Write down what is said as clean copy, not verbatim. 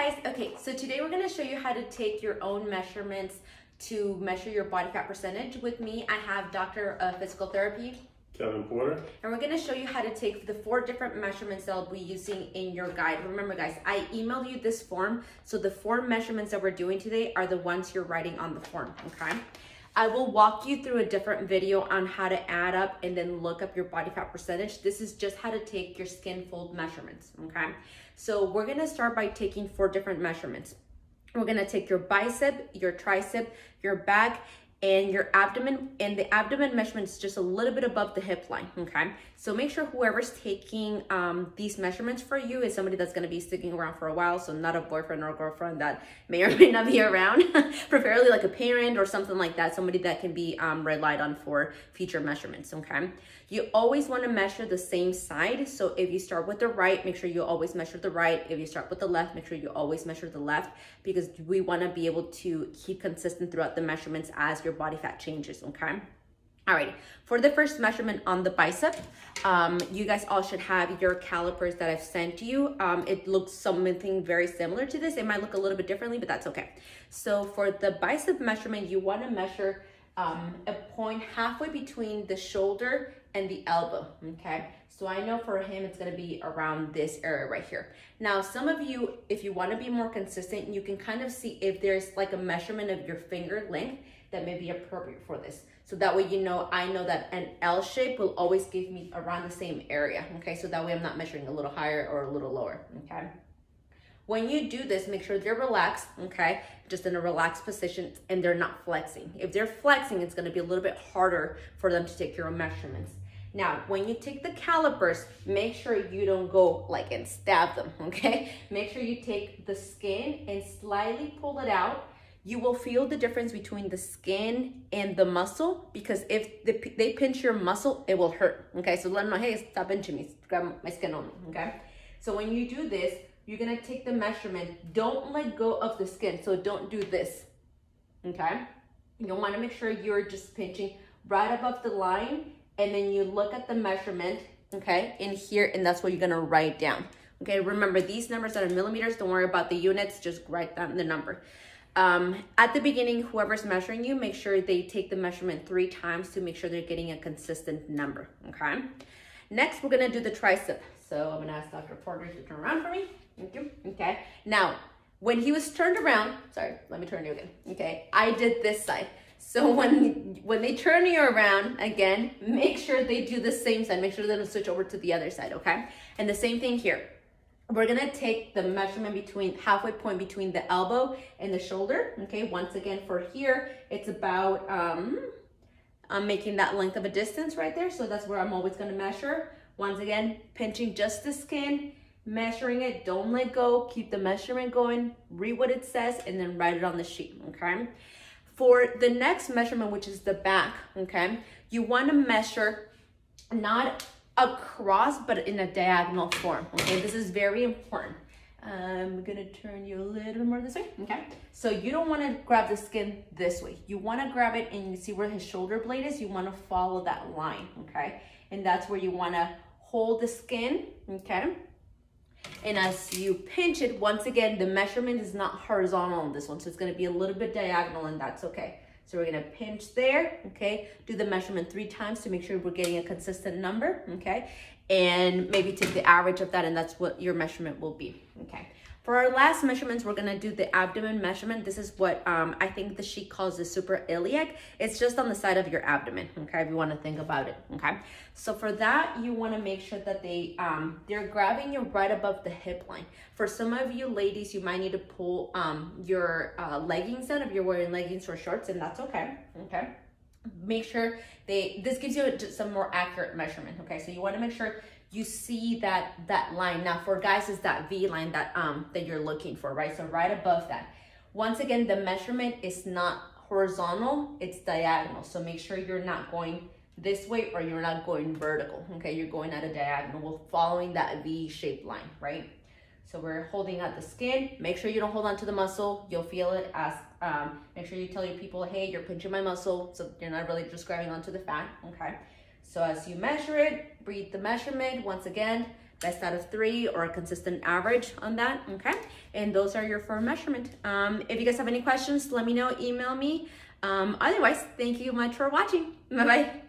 guys. Okay, so today we're going to show you how to take your own measurements to measure your body fat percentage. With me, I have Doctor of Physical Therapy, Kevin Porter. And we're going to show you how to take the 4 different measurements that I'll be using in your guide. Remember guys, I emailed you this form, so the 4 measurements that we're doing today are the ones you're writing on the form, okay? I will walk you through a different video on how to add up and then look up your body fat percentage. This is just how to take your skin fold measurements, okay? So we're gonna start by taking 4 different measurements. We're gonna take your bicep, your tricep, your back, and your abdomen, and the abdomen measurement is just a little bit above the hip line, okay? So make sure whoever's taking these measurements for you is somebody that's gonna be sticking around for a while, so not a boyfriend or a girlfriend that may or may not be around, preferably like a parent or something like that, somebody that can be relied on for future measurements, okay? You always wanna measure the same side, so if you start with the right, make sure you always measure the right. If you start with the left, make sure you always measure the left, because we wanna be able to keep consistent throughout the measurements as your body fat changes, okay? All right, for the first measurement on the bicep, you guys all should have your calipers that I've sent you. It looks something very similar to this. It might look a little bit differently, but that's okay. So for the bicep measurement, you wanna measure a point halfway between the shoulder and the elbow, okay? So I know for him, it's gonna be around this area right here. Now, some of you, if you wanna be more consistent, you can kind of see if there's like a measurement of your finger length that may be appropriate for this. So that way, I know that an L shape will always give me around the same area, okay? So that way I'm not measuring a little higher or a little lower, okay? When you do this, make sure they're relaxed, okay? Just in a relaxed position, and they're not flexing. If they're flexing, it's gonna be a little bit harder for them to take your own measurements. Now, when you take the calipers, make sure you don't go like and stab them, okay? Make sure you take the skin and slightly pull it out. You will feel the difference between the skin and the muscle, because if they pinch your muscle, it will hurt, okay? So let them know, hey, stop pinching me, grab my skin only, okay? So when you do this, you're gonna take the measurement. Don't let go of the skin, so don't do this, okay? You wanna make sure you're just pinching right above the line, and then you look at the measurement, okay, in here, and that's what you're gonna write down, okay? Remember, these numbers are in millimeters. Don't worry about the units, just write down the number. At the beginning, whoever's measuring you, make sure they take the measurement 3 times to make sure they're getting a consistent number, okay? Next, we're gonna do the tricep. So I'm gonna ask Dr. Porter to turn around for me. Thank you, okay? Now, when he was turned around, sorry, let me turn you again, okay? I did this side. So when they turn you around, again, make sure they do the same side. Make sure they don't switch over to the other side, okay? And the same thing here. We're gonna take the measurement between, halfway point between the elbow and the shoulder, okay? Once again, for here, it's about, I'm making that length of a distance right there, so that's where I'm always gonna measure. Once again, pinching just the skin, measuring it, don't let go, keep the measurement going, read what it says, and then write it on the sheet, okay? For the next measurement, which is the back, okay? You wanna measure not across, but in a diagonal form, okay? This is very important. I'm gonna turn you a little bit more this way, okay? So you don't wanna grab the skin this way. You wanna grab it, and you see where his shoulder blade is, you wanna follow that line, okay? And that's where you wanna hold the skin, okay? And as you pinch it, once again, the measurement is not horizontal on this one, so it's gonna be a little bit diagonal, and that's okay. So we're gonna pinch there, okay? Do the measurement 3 times to make sure we're getting a consistent number, okay? And maybe take the average of that, and that's what your measurement will be, okay? For our last measurements, we're gonna do the abdomen measurement. This is what I think the sheet calls the suprailiac. It's just on the side of your abdomen, okay, if you wanna think about it, okay? So for that, you wanna make sure that they're grabbing you right above the hip line. For some of you ladies, you might need to pull your leggings down if you're wearing leggings or shorts, and that's okay, okay? Make sure this gives you just some more accurate measurement, okay? So you wanna make sure you see that line. Now for guys, it's that V line that you're looking for, right? So right above that. Once again, the measurement is not horizontal, it's diagonal. So make sure you're not going this way or you're not going vertical, okay? You're going at a diagonal. We're following that V-shaped line, right? So we're holding out the skin. Make sure you don't hold on to the muscle. You'll feel it as, make sure you tell your people, hey, you're pinching my muscle, so you're not really just grabbing onto the fat, okay? So as you measure it, read the measurement. Once again, best out of 3 or a consistent average on that, okay? And those are your form measurement. If you guys have any questions, let me know, email me. Otherwise, thank you much for watching. Bye-bye.